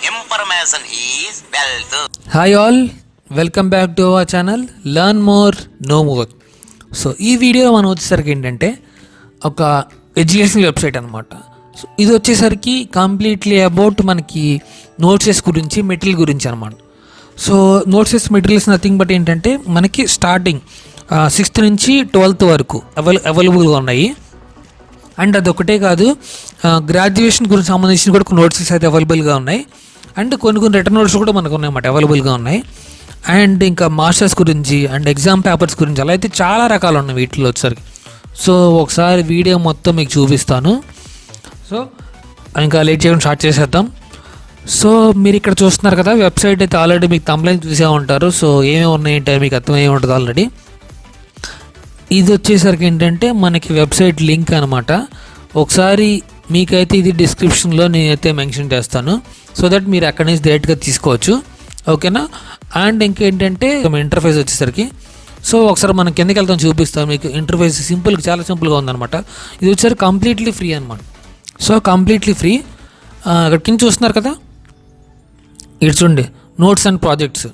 Information is wealth. Hi all, welcome back to our channel learn more know more. So ఈ video మనం వచ్చేసరికి ఏంటంటే ఒక educational website అనమాట. సో ఇది వచ్చేసరికి కంప్లీట్లీ అబౌట్ మనకి నోట్సెస్ గురించి, మెటీరియల్ గురించి అనమాట. సో నోట్సెస్ మెటీరియల్స్ నథింగ్ బట్ ఏంటంటే మనకి స్టార్టింగ్ 6th నుంచి 12th వరకు అవైలబుల్గా ఉన్నాయి. అండ్ అదొకటే కాదు, గ్రాడ్యుయేషన్ గురించి సంబంధించిన కూడా కొన్ని నోట్సెస్ అయితే అవైలబుల్గా ఉన్నాయి. అండ్ కొన్ని రిటర్న్ నోట్స్ కూడా మనకు ఉన్నాయన్నమాట, అవైలబుల్గా ఉన్నాయి. అండ్ ఇంకా మాస్టర్స్ గురించి అండ్ ఎగ్జామ్ పేపర్స్ గురించి అలా అయితే చాలా రకాలు ఉన్నాయి వీటిలో వచ్చేసరికి. సో ఒకసారి వీడియో మొత్తం మీకు చూపిస్తాను. సో ఇంకా లేట్ చేయడం స్టార్ట్ చేసేద్దాం. సో మీరు ఇక్కడ చూస్తున్నారు కదా, వెబ్సైట్ అయితే ఆల్రెడీ మీకు థంబ్నెయిల్ చూసే ఉంటారు. సో ఏమేమి ఉన్నాయంటే మీకు అర్థమయ్యే ఉంటుంది ఆల్రెడీ. ఇది వచ్చేసరికి ఏంటంటే మనకి వెబ్సైట్ లింక్ అనమాట. ఒకసారి మీకైతే ఇది డిస్క్రిప్షన్లో నేనైతే మెన్షన్ చేస్తాను, సో దట్ మీరు అక్కడి నుంచి డైరెక్ట్గా తీసుకోవచ్చు, ఓకేనా. అండ్ ఇంకేంటంటే ఇంటర్ఫేస్ వచ్చేసరికి, సో ఒకసారి మనం కిందకి వెళ్తాం చూపిస్తాను మీకు. ఇంటర్ఫేస్ చాలా సింపుల్గా ఉందన్నమాట. ఇది వచ్చేసరికి కంప్లీట్లీ ఫ్రీ అనమాట. So completely free. ఇక్కడ కింద చూస్తున్నారు కదా, ఇక్కడ చూడండి నోట్స్ అండ్ ప్రాజెక్ట్స్.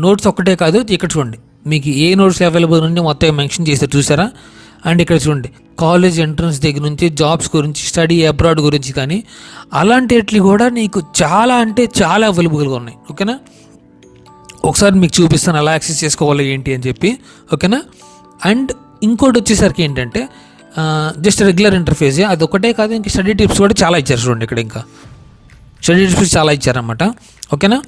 నోట్స్ ఒక్కటే కాదు, ఇక్కడ చూడండి మీకు ఏ నోట్స్ అవైలబుల్ ఉంది మొత్తం మెన్షన్ చేస్తారు, చూసారా. అండ్ ఇక్కడ చూడండి కాలేజ్ ఎంట్రన్స్ దగ్గర నుంచి జాబ్స్ గురించి, స్టడీ అబ్రాడ్ గురించి కానీ అలాంటివి కూడా నీకు చాలా అంటే చాలా అవైలబుల్గా ఉన్నాయి, ఓకేనా. ఒకసారి మీకు చూపిస్తాను ఎలా యాక్సెస్ చేసుకోవాలి ఏంటి అని చెప్పి, ఓకేనా. అండ్ ఇంకోటి వచ్చేసరికి ఏంటంటే జస్ట్ రెగ్యులర్ ఇంటర్ఫేస్, అది ఒకటే కాదు, ఇంకా స్టడీ టిప్స్ కూడా చాలా ఇచ్చారు చూడండి. ఇక్కడ ఇంకా స్టడీ టిప్స్ చాలా ఇచ్చారన్నమాట, ఓకేనా.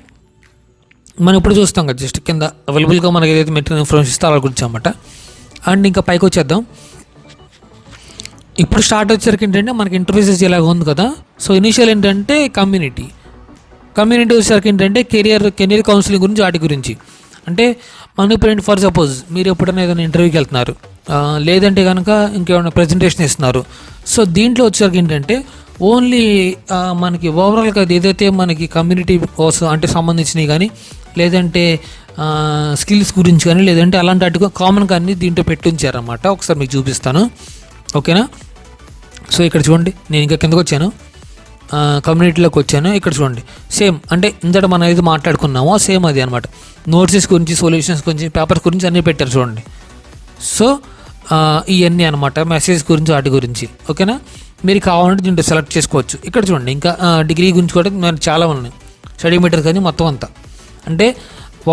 మనం ఇప్పుడు చూస్తాం కదా, జస్ట్ కింద అవైలబుల్గా మనకి ఏదైతే మెటీరియల్ ఇన్ఫర్మేషన్ ఇస్తే అలా గురించి అనమాట. అండ్ ఇంకా పైకి వచ్చేద్దాం. ఇప్పుడు స్టార్ట్ వచ్చేసరికి ఏంటంటే మనకి ఇంటర్ఫేసెస్ ఇలాగ ఉంది కదా. సో ఇనీషియల్ ఏంటంటే కమ్యూనిటీ వచ్చేసరికి ఏంటంటే కెరియర్ కౌన్సిలింగ్ గురించి, వాటి గురించి. అంటే మనం ఇప్పుడు ఫర్ సపోజ్ మీరు ఎప్పుడైనా ఏదైనా ఇంటర్వ్యూకి వెళ్తున్నారు, లేదంటే కనుక ఇంకేమైనా ప్రజెంటేషన్ ఇస్తున్నారు. సో దీంట్లో వచ్చేసరికి ఏంటంటే ఓన్లీ మనకి ఓవరాల్గా ఏదైతే మనకి కమ్యూనిటీ కోసం అంటే సంబంధించినవి కానీ, లేదంటే స్కిల్స్ గురించి కానీ, లేదంటే అలాంటి వాటికి కామన్గా అన్నీ దీంట్లో పెట్టి ఉంచారన్నమాట. ఒకసారి మీకు చూపిస్తాను, ఓకేనా. సో ఇక్కడ చూడండి, నేను ఇంకా కిందకు వచ్చాను, కమ్యూనిటీలోకి వచ్చాను. ఇక్కడ చూడండి సేమ్ అంటే ఇంతట మనం ఏది మాట్లాడుకున్నామో సేమ్ అది అనమాట. నోట్సెస్ గురించి, సొల్యూషన్స్ గురించి, పేపర్స్ గురించి అన్నీ పెట్టారు చూడండి. సో ఇవన్నీ అనమాట, మెసేజ్ గురించి, వాటి గురించి, ఓకేనా. మీరు కావాలంటే దీంట్లో సెలెక్ట్ చేసుకోవచ్చు. ఇక్కడ చూడండి ఇంకా డిగ్రీ గురించి కూడా మనకి చాలా ఉన్నాయి, స్టడీ మెటీరియల్ కానీ మొత్తం అంతా. అంటే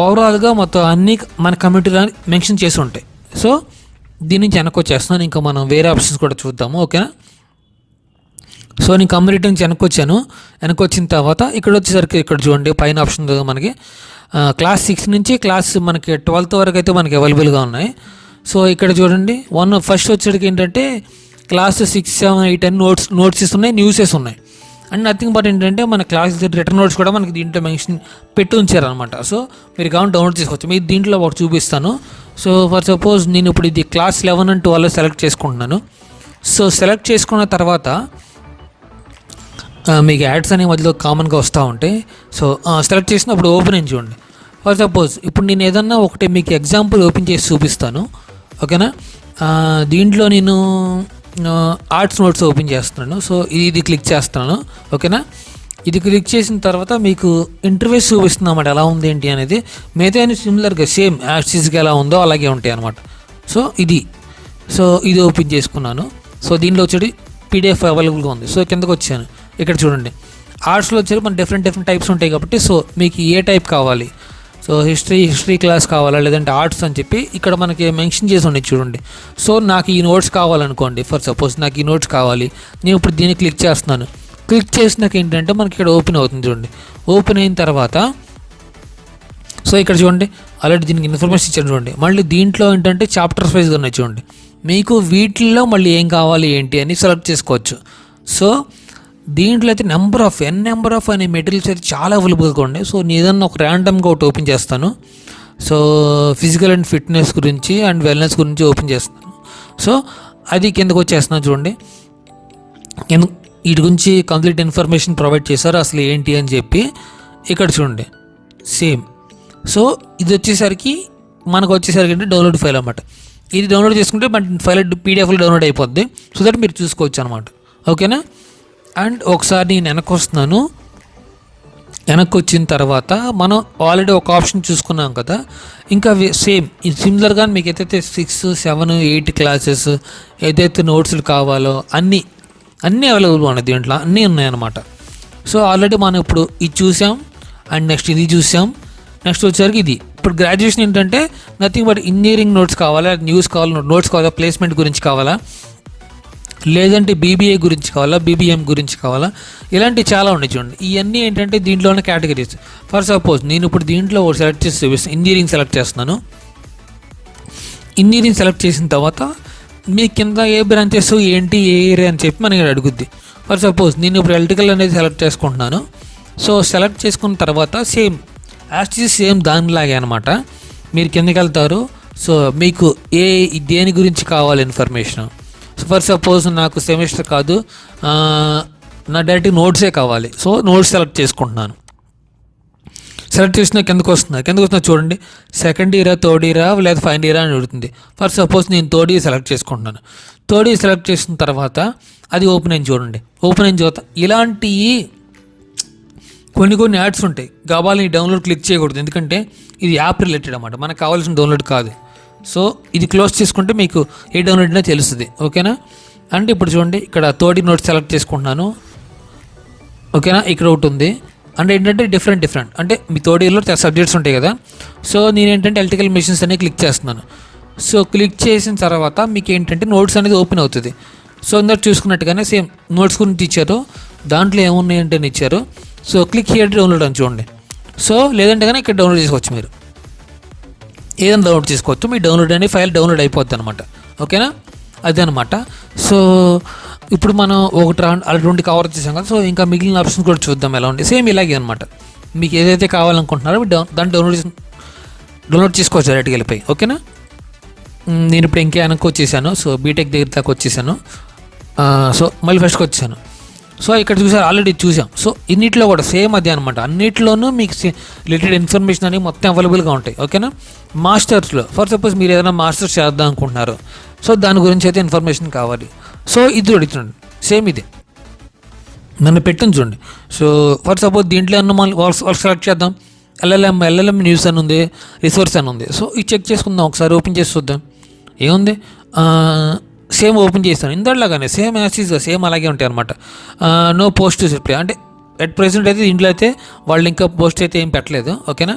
ఓవరాల్గా మొత్తం అన్నీ మన కమ్యూనిటీలో మెన్షన్ చేసి ఉంటాయి. సో దీని నుంచి వెనక్కి వచ్చేస్తున్నాను, ఇంకా మనం వేరే ఆప్షన్స్ కూడా చూద్దాము, ఓకేనా. సో నేను కమ్యూనిటీ నుంచి వెనక్కి వచ్చిన తర్వాత ఇక్కడ వచ్చేసరికి ఇక్కడ చూడండి పైన ఆప్షన్ మనకి క్లాస్ 6 నుంచి క్లాస్ మనకి 12th వరకు అయితే మనకి అవైలబుల్గా ఉన్నాయి. సో ఇక్కడ చూడండి ఫస్ట్ వచ్చేటికి ఏంటంటే క్లాస్ 6, 7, 8 అని నోట్సెస్ ఉన్నాయి, న్యూసెస్ ఉన్నాయి. అండ్ నథింగ్ బట్ ఏంటంటే మన క్లాస్ రిటర్న్ నోట్స్ కూడా మనకి దీంట్లో మెన్షన్ పెట్టి ఉంచారనమాట. సో మీరు కావాలి డౌన్లోడ్ చేసుకోవచ్చు. మీరు దీంట్లో ఒకటి చూపిస్తాను. సో ఫర్ సపోజ్ నేను ఇప్పుడు ఇది క్లాస్ 11 and 12 సెలెక్ట్ చేసుకుంటున్నాను. సో సెలెక్ట్ చేసుకున్న తర్వాత మీకు యాడ్స్ అనే మధ్యలో కామన్గా వస్తూ ఉంటాయి. సో సెలెక్ట్ చేసినప్పుడు ఓపెన్ అని చూడండి. ఫర్ సపోజ్ ఇప్పుడు నేను ఏదన్నా ఒకటి మీకు ఎగ్జాంపుల్ ఓపెన్ చేసి చూపిస్తాను, ఓకేనా. దీంట్లో నేను ఆర్ట్స్ నోట్స్ ఓపెన్ చేస్తున్నాను. సో ఇది క్లిక్ చేస్తున్నాను, ఓకేనా. ఇది క్లిక్ చేసిన తర్వాత మీకు ఇంటర్ఫేస్ చూపిస్తుంది అన్నమాట, ఎలా ఉంది ఏంటి అనేది. మిగతా అన్ని సిమిలర్గా సేమ్ యాడ్స్గా ఎలా ఉందో అలాగే ఉంటాయి అనమాట. సో ఇది ఓపెన్ చేసుకున్నాను. సో దీంట్లో వచ్చేది PDF అవైలబుల్గా ఉంది. సో కిందకు వచ్చాను, ఇక్కడ చూడండి ఆర్ట్స్లో వచ్చేది మన డిఫరెంట్ టైప్స్ ఉంటాయి కాబట్టి, సో మీకు ఏ టైప్ కావాలి, సో హిస్టరీ క్లాస్ కావాలా లేదంటే ఆర్ట్స్ అని చెప్పి ఇక్కడ మనకి మెన్షన్ చేసి ఉన్నాయి చూడండి. సో నాకు ఈ నోట్స్ కావాలనుకోండి, ఫర్ సపోజ్ నాకు ఈ నోట్స్ కావాలి, నేను ఇప్పుడు దీన్ని క్లిక్ చేస్తున్నాను. క్లిక్ చేసినాక ఏంటంటే మనకి ఇక్కడ ఓపెన్ అవుతుంది చూడండి. ఓపెన్ అయిన తర్వాత సో ఇక్కడ చూడండి ఆల్రెడీ దీనికి ఇన్ఫర్మేషన్ ఇచ్చాను చూడండి. మళ్ళీ దీంట్లో ఏంటంటే చాప్టర్స్ వైజ్గా ఉన్నాయి చూడండి. మీకు వీటిల్లో మళ్ళీ ఏం కావాలి ఏంటి అని సెలెక్ట్ చేసుకోవచ్చు. సో దీంట్లో అయితే నెంబర్ ఆఫ్ అనే మెటీరియల్స్ అయితే చాలా అవైలబుల్గా ఉన్నాయి. సో నేను ఏదన్నా ఒక ర్యాండమ్గా ఒకటి ఓపెన్ చేస్తాను. సో ఫిజికల్ అండ్ ఫిట్నెస్ గురించి అండ్ వెల్నెస్ గురించి ఓపెన్ చేస్తాను. సో అది కిందకు వచ్చేస్తున్నాను చూడండి. వీటి గురించి కంప్లీట్ ఇన్ఫర్మేషన్ ప్రొవైడ్ చేశారు అసలు ఏంటి అని చెప్పి. ఇక్కడ చూడండి సేమ్. సో ఇది వచ్చేసరికి మనకు అంటే డౌన్లోడ్ ఫైల్ అన్నమాట. ఇది డౌన్లోడ్ చేసుకుంటే మన ఫైల్ PDFలో డౌన్లోడ్ అయిపోద్ది. సో దట్ మీరు చూసుకోవచ్చు అనమాట, ఓకేనా. అండ్ ఒకసారి నేను వెనక్కి వస్తున్నాను. వెనక్కి వచ్చిన తర్వాత మనం ఆల్రెడీ ఒక ఆప్షన్ చూసుకున్నాం కదా, ఇంకా సేమ్ సిమిలర్గా మీకు ఏదైతే 6, 7, 8 క్లాసెస్ ఏదైతే నోట్స్లు కావాలో అన్నీ అవైలబుల్ ఉన్నాయి దీంట్లో, అన్నీ ఉన్నాయన్నమాట. సో ఆల్రెడీ మనం ఇప్పుడు ఇది చూసాం అండ్ నెక్స్ట్ ఇది చూసాం. నెక్స్ట్ వచ్చేసరికి ఇది ఇప్పుడు గ్రాడ్యుయేషన్ ఏంటంటే నథింగ్ బట్ ఇంజనీరింగ్ నోట్స్ కావాలా, న్యూస్ కావాలా, నోట్స్ కావాలా, ప్లేస్మెంట్ గురించి కావాలా, లేదంటే బీబీఏ గురించి కావాలా, బీబీఎం గురించి కావాలా, ఇలాంటివి చాలా ఉన్నాయి చూడండి. ఇవన్నీ ఏంటంటే దీంట్లోనే కేటగిరీస్. ఫర్ సపోజ్ నేను ఇప్పుడు దీంట్లో సెలెక్ట్ చేసి ఇంజనీరింగ్ సెలెక్ట్ చేస్తున్నాను. ఇంజనీరింగ్ సెలెక్ట్ చేసిన తర్వాత మీ కింద ఏ బ్రాంచెస్ ఏంటి, ఏ ఏరియా అని చెప్పి మనకి అడుగుద్ది. ఫర్ సపోజ్ నేను ఇప్పుడు ఎలక్ట్రికల్ అనేది సెలెక్ట్ చేసుకుంటున్నాను. సో సెలెక్ట్ చేసుకున్న తర్వాత సేమ్ దానిలాగే అనమాట. మీరు కిందకి వెళ్తారు. సో మీకు దేని గురించి కావాలి ఇన్ఫర్మేషన్. ఫర్ సపోజ్ నాకు సెమిస్టర్ కాదు, నా డైరెక్ట్ నోట్సే కావాలి. సో నోట్స్ సెలెక్ట్ చేసుకుంటున్నాను. సెలెక్ట్ చేసిన కిందకు వస్తున్నా చూడండి, సెకండ్ ఇయరా, థర్డ్ ఇయరా లేదా ఫైనల్ ఇయరా అని అడుగుతుంది. ఫర్ సపోజ్ నేను థర్డ్ ఇయర్ సెలెక్ట్ చేసుకుంటున్నాను. థర్డ్ ఇయర్ సెలెక్ట్ చేసిన తర్వాత అది ఓపెన్ అయింది చూడండి. ఓపెన్ అయిన తర్వాత ఇలాంటి కొన్ని యాడ్స్ ఉంటాయి. కావాలని డౌన్లోడ్ క్లిక్ చేయకూడదు, ఎందుకంటే ఇది యాప్ రిలేటెడ్ అన్నమాట, మనకు కావాల్సిన డౌన్లోడ్ కాదు. సో ఇది క్లోజ్ చేసుకుంటే మీకు ఏ డౌన్లోడ్ అయినా తెలుస్తుంది. ఓకేనా. అంటే ఇప్పుడు చూడండి, ఇక్కడ థర్డ్ నోట్ సెలెక్ట్ చేసుకుంటున్నాను. ఓకేనా. ఇక్కడ ఒకటి ఉంది. అంటే ఏంటంటే డిఫరెంట్ అంటే మీ థర్డ్ ఇయర్లో సబ్జెక్ట్స్ ఉంటాయి కదా. సో నేనేంటంటే ఎలక్ట్రికల్ మెషిన్స్ అనేది క్లిక్ చేస్తున్నాను. సో క్లిక్ చేసిన తర్వాత మీకు ఏంటంటే నోట్స్ అనేది ఓపెన్ అవుతుంది. సో అందరు చూసుకున్నట్టుగానే సేమ్ నోట్స్ గురించి ఇచ్చారు, దాంట్లో ఏమున్నాయంటే ఇచ్చారు. సో క్లిక్ హియర్ డౌన్లోడ్ అని చూడండి. సో లేదంటే కానీ ఇక్కడ డౌన్లోడ్ చేసుకోవచ్చు, మీరు ఏదైనా డౌన్లోడ్ చేసుకోవచ్చు. మీ డౌన్లోడ్ అనే ఫైల్ డౌన్లోడ్ అయిపోద్ది అనమాట. ఓకేనా, అదే అనమాట. సో ఇప్పుడు మనం రెండు కవర్ చేసాం కదా. సో ఇంకా మిగిలిన ఆప్షన్స్ కూడా చూద్దాం ఎలా ఉంది. సేమ్ ఇలాగే అనమాట. మీకు ఏదైతే కావాలనుకుంటున్నారో దాన్ని డౌన్లోడ్ చేసుకోవచ్చు డైరెక్ట్గా వెళ్ళిపోయి. ఓకేనా. నేను ఇప్పుడు ఇంకా వెనక్కి వచ్చేసాను. సో బీటెక్ దగ్గర దాకా వచ్చేసాను. సో మళ్ళీ ఫస్ట్కి వచ్చాను. సో ఇక్కడ చూసారు, ఆల్రెడీ చూసాం. సో ఇన్నిట్లో కూడా సేమ్ అదే అనమాట. అన్నిట్లోనూ మీకు రిలేటెడ్ ఇన్ఫర్మేషన్ అనేవి మొత్తం అవైలబుల్గా ఉంటాయి. ఓకేనా. మాస్టర్స్లో ఫర్ సపోజ్ మీరు ఏదైనా మాస్టర్స్ చేద్దాం అనుకుంటున్నారు. సో దాని గురించి అయితే ఇన్ఫర్మేషన్ కావాలి. సో ఇది అడుగుతున్నాడు, సేమ్ ఇదే నన్ను పెట్టింది చూడండి. సో ఫర్ సపోజ్ దీంట్లో ఏమన్నా వాళ్ళు సెలెక్ట్ చేద్దాం. ఎల్ఎల్ఎం న్యూస్ అని ఉంది, రిసోర్స్ అని ఉంది. సో ఇది చెక్ చేసుకుందాం, ఒకసారి ఓపెన్ చేసి చూద్దాం ఏముంది. సేమ్ ఓపెన్ చేస్తాను, ఇందట్లాగానే సేమ్ యాక్సెస్గా సేమ్ అలాగే ఉంటాయి అనమాట. నో పోస్ట్ రిప్లై అంటే అట్ ప్రెసెంట్ అయితే దీంట్లో అయితే వాళ్ళు ఇంకా పోస్ట్ అయితే ఏం పెట్టలేదు. ఓకేనా.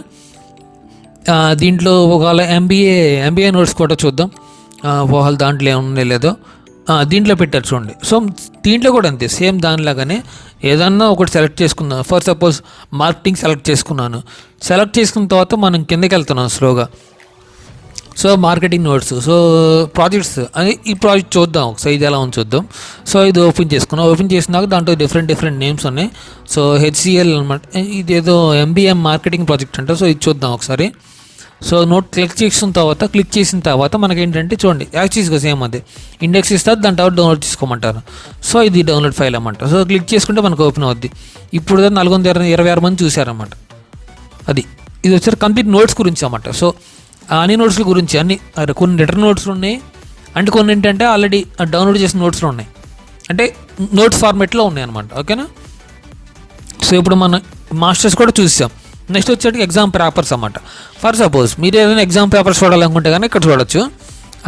దీంట్లో ఒకవేళ ఎంబీఏ నోట్స్ కూడా చూద్దాం, వాళ్ళు దాంట్లో ఏమున్నాయి లేదో. దీంట్లో పెట్టారు చూడండి. సో దీంట్లో కూడా అంతే సేమ్ దానిలాగానే ఏదన్నా ఒకటి సెలెక్ట్ చేసుకుందాం. ఫర్ సపోజ్ మార్కెటింగ్ సెలెక్ట్ చేసుకున్నాను. సెలెక్ట్ చేసుకున్న తర్వాత మనం కిందకి వెళ్తున్నాం స్లోగా. So marketing notes, so projects అని ఈ ప్రాజెక్ట్ చూద్దాం ఒకసారి, ఇది ఎలా ఉంది చూద్దాం. సో ఇది ఓపెన్ చేసుకున్నాం. ఓపెన్ చేసినాక దాంట్లో డిఫరెంట్ నేమ్స్ ఉన్నాయి. సో హెచ్సిఎల్ అనమాట, ఇదేదో ఎంబీఎం మార్కెటింగ్ ప్రాజెక్ట్ అంట. సో ఇది చూద్దాం ఒకసారి. సో క్లిక్ చేసిన తర్వాత మనకి ఏంటంటే చూడండి యాక్చువల్గా సేమ్ అదే ఇండెక్స్ ఇస్తారు, దాని తర్వాత డౌన్లోడ్ చేసుకోమంటారు. సో ఇది డౌన్లోడ్ ఫైల్ అన్నమాట. సో క్లిక్ చేసుకుంటే మనకు ఓపెన్ అవుద్ది. ఇప్పుడు 426 మంది చూసారన్నమాట. ఇది వచ్చారు కంప్లీట్ నోట్స్ గురించి అన్నమాట. సో అన్ని నోట్స్ల గురించి కొన్ని రిటర్న్ నోట్స్లు ఉన్నాయి, అంటే కొన్ని ఏంటంటే ఆల్రెడీ డౌన్లోడ్ చేసిన నోట్స్లు ఉన్నాయి, అంటే నోట్స్ ఫార్మేట్లో ఉన్నాయి అనమాట. ఓకేనా. సో ఇప్పుడు మనం మాస్టర్స్ కూడా చూసాం. నెక్స్ట్ వచ్చేటికి ఎగ్జామ్ పేపర్స్ అన్నమాట. ఫర్ సపోజ్ మీరు ఏదైనా ఎగ్జామ్ పేపర్స్ చూడాలనుకుంటే కానీ ఇక్కడ చూడొచ్చు.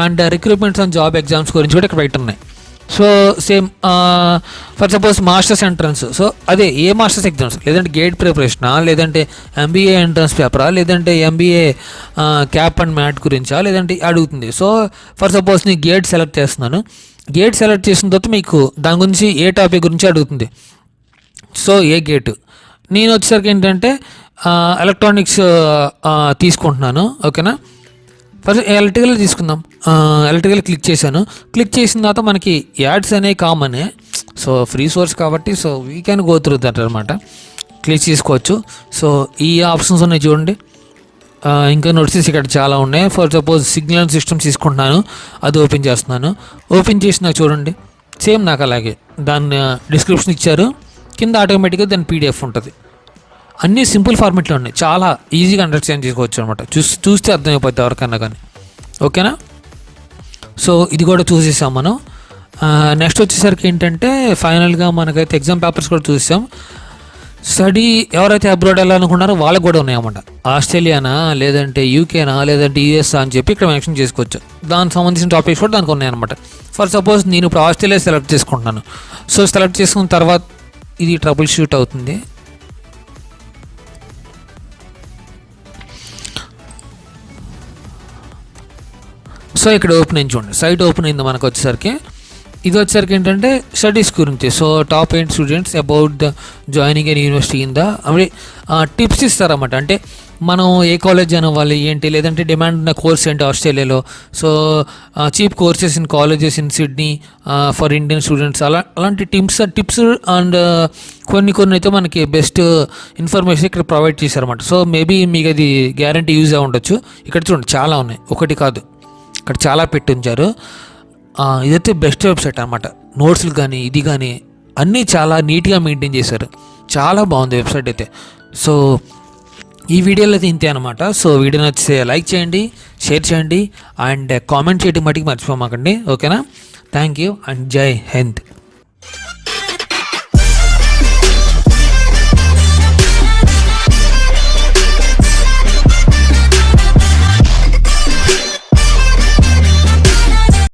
And recruitments and job exams గురించి కూడా ఇక్కడ బయట ఉన్నాయి. So same for suppose masters entrance, so అదే ఏ మాస్టర్స్ ఎగ్జామ్స్, లేదంటే గేట్ ప్రిపరేషనా, లేదంటే ఎంబీఏ ఎంట్రన్స్ పేపరా, లేదంటే ఎంబీఏ క్యాప్ అండ్ మ్యాట్ గురించా, లేదంటే అడుగుతుంది. సో ఫర్ సపోజ్ నేను గేట్ సెలెక్ట్ చేస్తున్నాను. గేట్ సెలెక్ట్ చేసిన తర్వాత మీకు దాని గురించి ఏ టాపిక్ గురించి అడుగుతుంది. సో ఏ గేటు, నేను వచ్చేసరికి ఏంటంటే ఎలక్ట్రానిక్స్ తీసుకుంటున్నాను. ఓకేనా. ఫస్ట్ ఎలక్ట్రికల్ తీసుకుందాం. ఎలక్ట్రికల్ క్లిక్ చేశాను. క్లిక్ చేసిన తర్వాత మనకి యాడ్స్ అనేవి కామనే, సో ఫ్రీ సోర్స్ కాబట్టి so we can go through that అనమాట. క్లిక్ చేసుకోవచ్చు. సో ఈ ఆప్షన్స్ ఉన్నాయి చూడండి. ఇంకా నోట్సెస్ ఇక్కడ చాలా ఉన్నాయి. ఫర్ సపోజ్ సిగ్నల్ సిస్టమ్స్ తీసుకుంటున్నాను, అది ఓపెన్ చేస్తున్నాను. ఓపెన్ చేసినా చూడండి సేమ్ నాకు అలాగే దాన్ని డిస్క్రిప్షన్ ఇచ్చారు, కింద ఆటోమేటిక్గా దాని పీడిఎఫ్ ఉంటుంది. అన్నీ సింపుల్ ఫార్మేట్లో ఉన్నాయి, చాలా ఈజీగా అండర్స్టాండ్ చేసుకోవచ్చు అనమాట. చూస్తే అర్థమైపోతుంది ఎవరికన్నా కానీ. ఓకేనా. సో ఇది కూడా చూసేసాం మనం. నెక్స్ట్ వచ్చేసరికి ఏంటంటే ఫైనల్గా మనకైతే ఎగ్జామ్ పేపర్స్ కూడా చూసాం. స్టడీ ఎవరైతే అబ్రాడ్ వెళ్ళాలనుకున్నారో వాళ్ళకి కూడా ఉన్నాయన్నమాట. ఆస్ట్రేలియానా, లేదంటే యూకేనా, లేదంటే యూఎస్ఆ అని చెప్పి ఇక్కడ మెన్షన్ చేసుకోవచ్చు. దానికి సంబంధించిన టాపిక్స్ కూడా దానికి ఉన్నాయన్నమాట. ఫర్ సపోజ్ నేను ఇప్పుడు ఆస్ట్రేలియా సెలెక్ట్ చేసుకుంటున్నాను. సో సెలెక్ట్ చేసుకున్న తర్వాత ఇది ట్రబుల్ షూట్ అవుతుంది. సో ఇక్కడ ఓపెన్ అయింది చూడండి, సైట్ ఓపెన్ అయింది మనకు వచ్చేసరికి. ఇది వచ్చేసరికి ఏంటంటే స్టడీస్ గురించి. So top 8 students about the joining an university in the అంటే టిప్స్ ఇస్తారన్నమాట. అంటే మనం ఏ కాలేజ్ జాయిన్ అవ్వాలి ఏంటి, లేదంటే డిమాండ్ ఉన్న కోర్స్ ఏంటి ఆస్ట్రేలియాలో. So cheap courses in colleges in Sydney for Indian students, అలాంటి టిప్స్ అండ్ కొన్ని అయితే మనకి బెస్ట్ ఇన్ఫర్మేషన్ ఇక్కడ ప్రొవైడ్ చేశారన్నమాట. సో మేబీ మీకు అది గ్యారంటీ యూజ్ అయి ఉండొచ్చు. ఇక్కడ చూడండి చాలా ఉన్నాయి, ఒకటి కాదు, ఇక్కడ చాలా పెట్టి ఉంచారు. ఇదైతే బెస్ట్ వెబ్సైట్ అనమాట. నోట్స్లు కానీ ఇది కానీ అన్నీ చాలా నీట్గా మెయింటైన్ చేశారు. చాలా బాగుంది వెబ్సైట్ అయితే. సో ఈ వీడియోలో అయితే ఇంతే అనమాట. సో వీడియో నచ్చితే లైక్ చేయండి, షేర్ చేయండి అండ్ కామెంట్ చేయడం మటుకు మర్చిపోమాకండి. ఓకేనా? థ్యాంక్ యూ అండ్ జై హింద్.